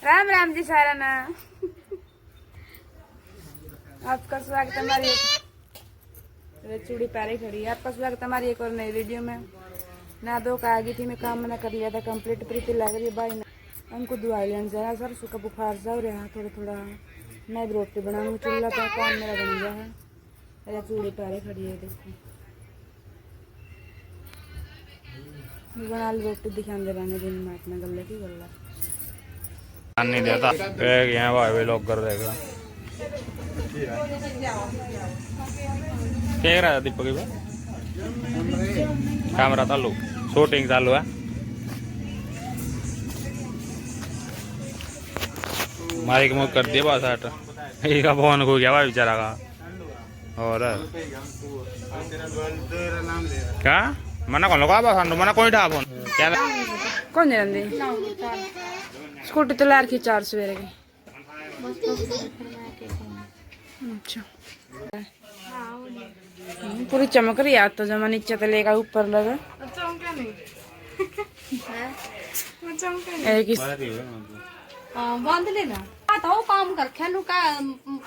राम राम जी सारा ना। आपका स्वागत हमारी चूड़ी पैरे खड़ी है। आपका स्वागत हमारी एक और नई वीडियो में। ना दो का आगी थी, मैं काम मना कर लिया था कंप्लीट। प्रीति लग रही है भाई ने हमको दवाई लेने जाना सर, उसका बुखार सा हो रहा है थोड़ा थोड़ा। मैं भी रोटी बनाऊंगी, चूल्हा पर काम मेरा बन गया है। मेरा चूड़ी पैरे खड़ी है, देखो बना ली रोटी दिखाने रहने दिन में अपना गले की गला नहीं देता यहाँ भाई लोग कर देगा क्या रहा दीपक की कैमरा चालू, शूटिंग चालू है। माइक मुख कर दिया बस हट का फोन खो गया भाई बेचारा का। और क्या मना कौन लगा बस मना कोई था फोन क्या कौन जानती स्कूटी तो ला रखी 4 सवेरे की। अच्छा पूरी चमक रही है तो जमा नीचे तो लेगा ऊपर लगा बांध लेना तो काम कर खेलू का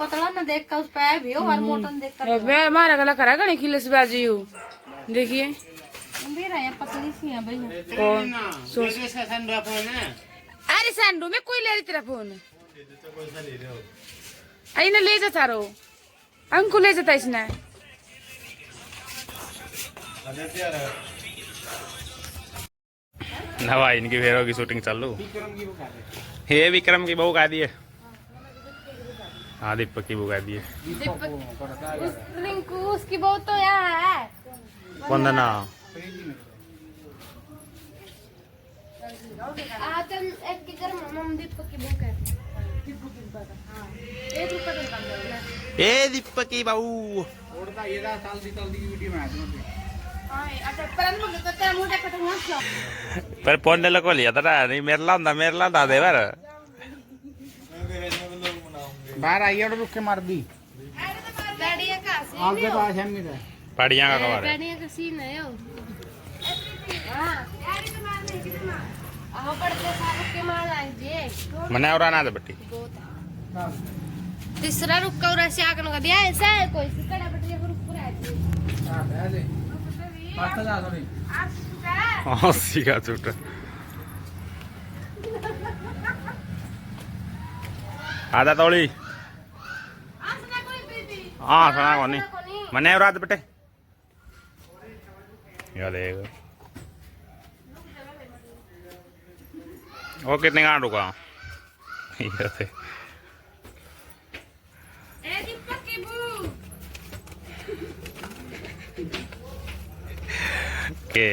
पतला न देख कर उस पे भी और मोटन देख कर मारा गला करा गणी खिलस बाजी हूँ देखिए मेरा ये पतली सी है भैया। कौन अरे संडू में कोई ले रही तेरा फोन आई ना ले जाता रो अंकु ले जाता इसने नवा इनकी फेरों की शूटिंग चालू। ये विक्रम की बहू गा दी है। हाँ दीपक की बहू गा दी है। रिंकू उसकी बहू तो यहाँ है वंदना। आतम एक के घर मम दीपक की बहू है। एक रुपया दे काम ए दीपक की बहू ओड़ता ये दा साल दी वीडियो बना दूं। अच्छा परन मुझे तो तेरा मुंह देखो तो हंस लो पर फोन ले को लिया था नहीं मेरे ला दे बार बाहर आई और रुक के मार दी गाड़ियां का सीन आपके पास है मेरा पड़िया का कवर है। गाड़ियां का सीन है यो हां गाड़ी तो मार नहीं कितना आओ पड़ते सारे के मार आएंगे मने और आना दे बट्टी तीसरा रुक और ऐसे आगन का दिया ऐसा है कोई सिकड़ा बटिया को रुक पर आती हां पहले पास्ता जा थोड़ी हां सीगा छूट आधा तोड़ी हाँ सुना को नहीं मने और आते बेटे यार देख वो कितने कहाँ रुका के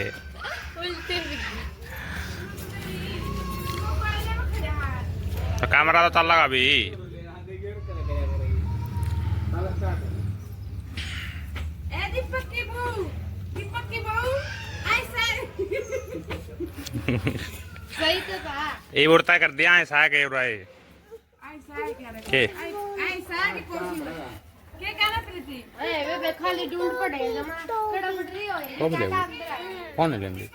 तो कैमरा तो चल लगा अभी सही तो था ये उड़ता कर दिया ऐसा के उड़ाए के क्या कहना प्रीति वे खाली ढूंढ पड़े जमा खड़ा पड़ रही हो कौन लेंगे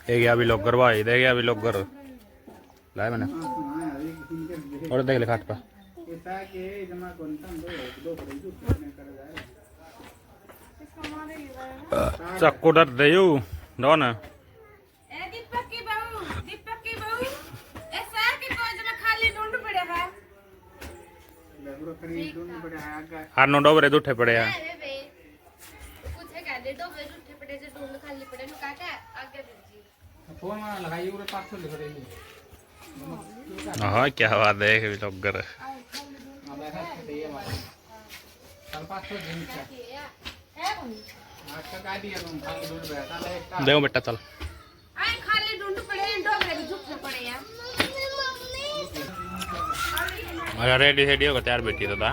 ये गया अभी लोग करवाई दे गया अभी लोग कर लाए मैंने और देख ले खाट पर चक्कू डर दे यू डॉन दीपक की बहू ऐसा कि कोई जमा खाली ढूंढ पड़े है हर नो डोबरे दूठे पड़े हैं कुछ है कह दे दो वे झूठे पड़े से ढूंढ खाली पड़े नु का आगे दे जी फोन में लगाई और 500 लिख रही है। हाँ क्या बात है कि लोग कर हां बैठा है ये वाला कल 500 दिन का है कौन आज का का दिया तुम खाली दूध बैठा ले एक देखो बेटा चल आई खाली ढूंढ पड़े डोगरे भी झूठे पड़े हैं अरे रेडी रेडी होगा तैयार बैठी तो था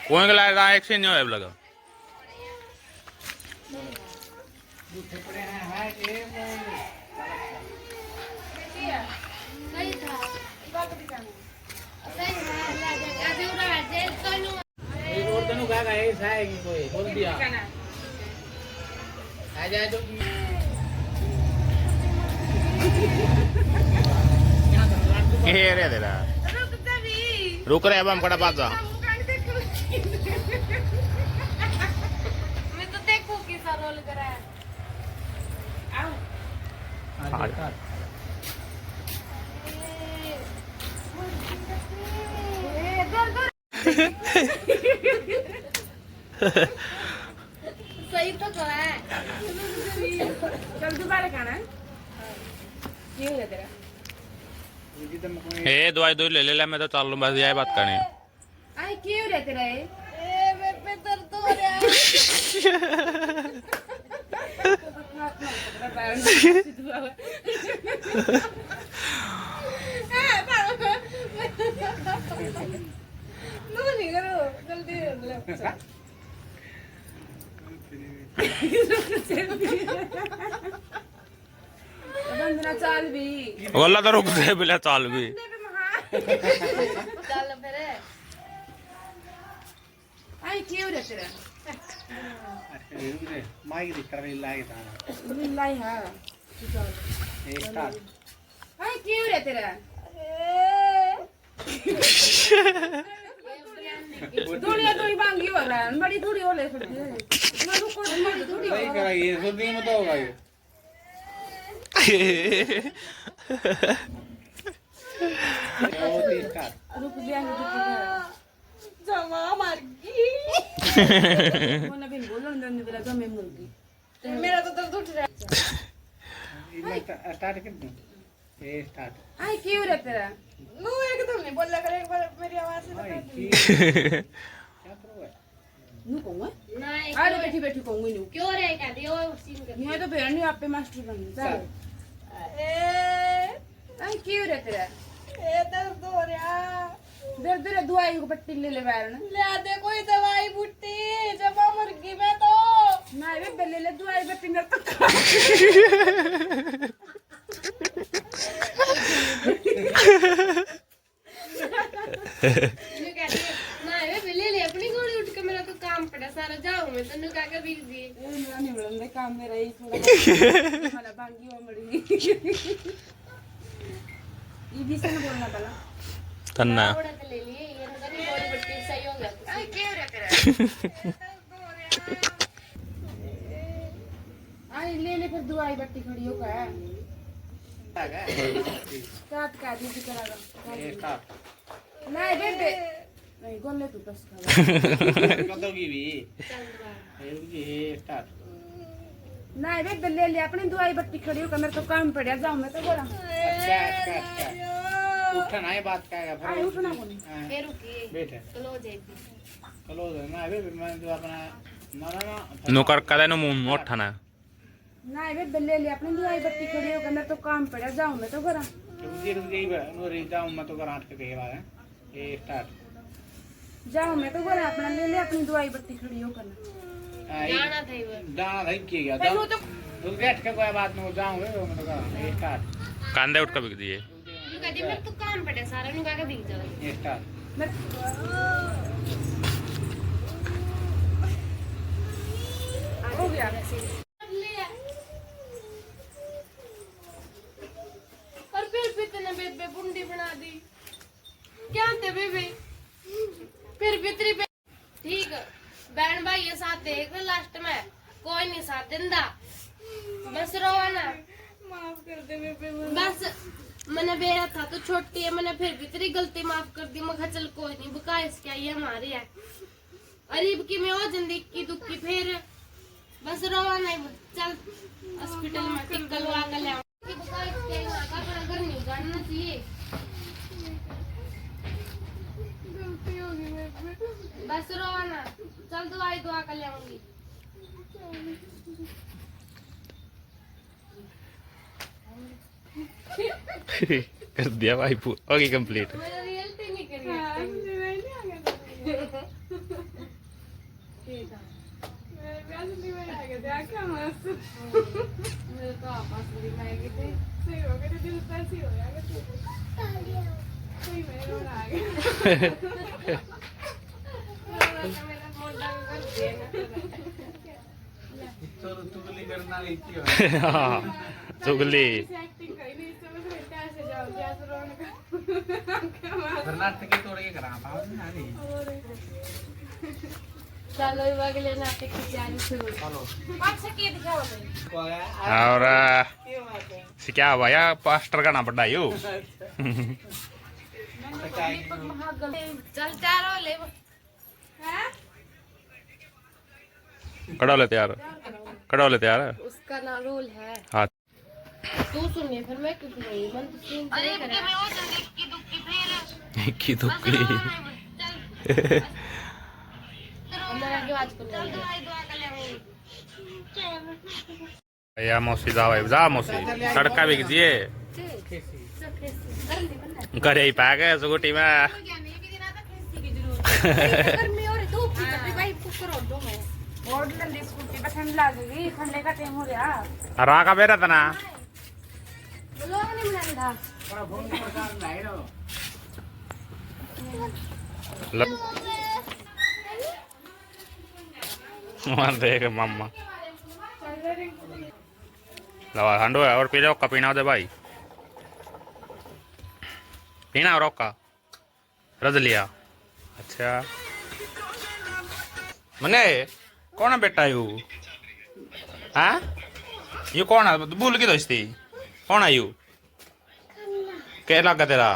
कौन के लाया था एक से नहीं हो लगा सही था सही है आएगी कोई बोल दिया आ जाए तो ये रे तेरा रुक जा भी रुक रे अब हम कड़ा पास जा मैं तो देखू कैसा रोल करा है आओ आ जा। सही तो कहा है चल दोबारा खाना है ये हो गया तेरा ए दवाई दो ले ले मैं तो चल लूं बस यही बात करनी है। आई क्यों रे तेरा ये मेरे पे दर्द हो रहा है नहीं करो जल्दी बंदना चाल भी बोला तो रुक दे बिला चल भी चल फिर आई क्यों रे तेरा माइक दिख रहा है लाइट आ लाई हां एक स्टार्ट आई क्यों रे तेरा दुनिया तो ही बांगी हो रहा है बड़ी थोड़ी हो ले सकती है मैं रुको बड़ी थोड़ी सही करा ये सुनने में तो होगा ये स्टार्ट रुक गया है जमा मर गई मैंने भी बोलो ना मेरा तो मैं मुर्गी मेरा तो दर्द उठ रहा है स्टार्ट कर दूं ये स्टार्ट आई क्यों रे तेरा नो एकदम नहीं बोल कर एक बार मेरी आवाज से क्या करो है नु कहूंगा नहीं अरे बैठी बैठी कहूंगी नु क्यों रे का दियो सीन कर मैं तो बेरनी आप पे मास्टर बन चल आई क्यों रे तेरा ए दर्द हो रहा दर दर दवाई को पट्टी ले ले बाहर ना ले दे कोई दवाई बूटी जमा मुर्गी में तो ना वे बेले ले दवाई पट्टी मेरे तो नु कह रही ना वे ले ले अपनी गोली उठ के मेरा तो काम पड़ा सारा जाऊं मैं तो नु का बिजी मेरा नहीं मिलने काम मेरा ही थोड़ा मला बांगी हो मड़ी ये भी से बोलना पड़ा तन्ना थोड़ा तो ले लिए ये तो नहीं गोली बट्टी सही हो गया आई क्यों रे तेरा आई ले ले फिर दवाई पट्टी खड़ी हो का काट का दी करागा ये स्टार्ट नहीं बेटे नहीं गोले तू बस खा कदों की भी ये स्टार्ट नहीं बेटे ले ले अपनी दवाई पट्टी खड़ी हो का मेरे तो काम पड़ा जाऊं मैं तो बोला अच्छा उठना है बात क्या है आई उठना कौन फिर रुकी बैठे चलो जाएगी चलो ना अबे मैं जो अपना ना ना ना नुकर कदे नु मुंह उठाना नहीं बेटे ले ले अपनी दवाई पट्टी खड़ी हो का मेरे तो काम पड़ा जाऊं मैं तो बोला रुक गई नो री जाऊं मैं तो कराट के देवा है ये स्टार्ट जाऊं मैं तो बोला अपना ले ले अपनी दवाई पट्टी खड़ी हो करना जाना था वो दाना नहीं किया गया पहले वो तो रुक बैठ के कोई बात नहीं जाऊं मैं तो करा ये स्टार्ट कांदे उठ के बिक दिए नु कहती मेरे तो काम पड़ा सारा नु का बिग जाओ ये स्टार्ट मैं हो गया और फिर कितने बेबे बुंडी बना दी क्या थे बेबे फिर भीतरी पे ठीक बहन भाई ये साथ देख लास्ट में कोई नहीं साथ दिंदा बस रोवा ना माफ कर दे बेबे बस मैंने बेरा था तो छोटी है मैंने फिर भी तेरी गलती माफ कर दी मैं चल कोई नहीं बुका इसके ये हमारी है अरीब की में हो जिंदगी की दुख की फिर बस रोवा नहीं चल हॉस्पिटल में टिकल लगा कर ले कि बुका इसके यहाँ का पर अगर नहीं जानना चाहिए गलती होगी बेबे बस रोवा ना चल दवाई दुआ कर ले आऊंगी कर दिया भाई ओके कंप्लीट मेरा रियलिटी नहीं करी मुझे नहीं आ गया ठीक है मेरे प्यार से नहीं आ गया था क्या मस्त मेरे तो आपस में दिखाएगी थी सही हो गया दिल पर सही हो गया सही मेरे को आ गया मेरा मोटा तो चुगली करना लेती हो हाँ, चुगली एक्टिंग कहीं नहीं समझ में कैसे जाओ जैसे रोने का कर्नाटक की तोड़ के करा पाऊं ना नहीं चलो अगले नाटक की तैयारी शुरू चलो अच्छा क्या दिखाओ और क्या भैया पास्टर का ना पड़ा यू चल चारो ले कड़ौले तैयार उसका ना रोल है हाँ तू सुनिए फिर मैं क्यों सुनाई मन तो सीन करे की दुखी अंदर आके आवाज को नहीं भैया मौसी जा मौसी सड़का भी कीजिए करे ही पा गए स्कूटी में और जल्दी स्कूटी पे ठंड लगेगी ठंडे का टाइम हो गया रा का बेरा था ना लोग नहीं बनाने था बड़ा फोन प्रकार नहीं रो देख मम्मा लवा हंडो है और पी लो का पीना दे भाई पीना और का रज लिया अच्छा मने कौन है बेटा यू हाँ यू कौन है भूल की दोस्ती कौन है यू क्या लगा तेरा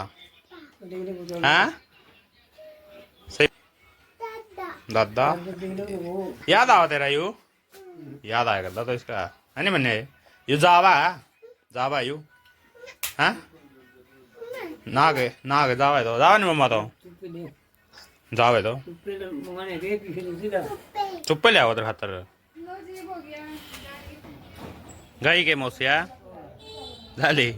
हाँ सही दादा याद आवा तेरा यू याद आया करता तो इसका है नहीं मन्ने यू जावा यू हाँ नागे जावा तो जावा नहीं मम्मा तो जावे तो चुप्पे ले आओ तेरे खातर गई के मौसिया झाली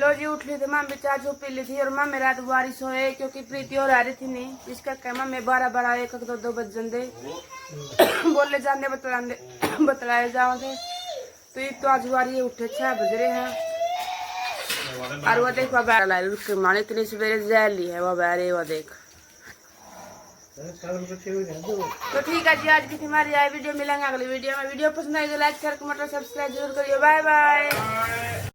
लो जी उठ ली थी माँ भी चाय चुप पी ली थी और माँ मेरा रात बारिश होए क्योंकि प्रीति और आ रही थी नहीं इस करके माँ मैं 12 एक दो बज जंदे बोले जाने बतलाए जाओ थे तो ये तो आज बारी उठे 6 बज रहे हैं और वो देख वो बैठ ला रुक के माने इतनी सवेरे जैली है वो बैरे वो देख तो ठीक है जी आज की हमारी वीडियो मिलेंगे अगली वीडियो में वीडियो पसंद आई तो लाइक शेयर कमेंट और सब्सक्राइब जरूर करिए बाय बाय।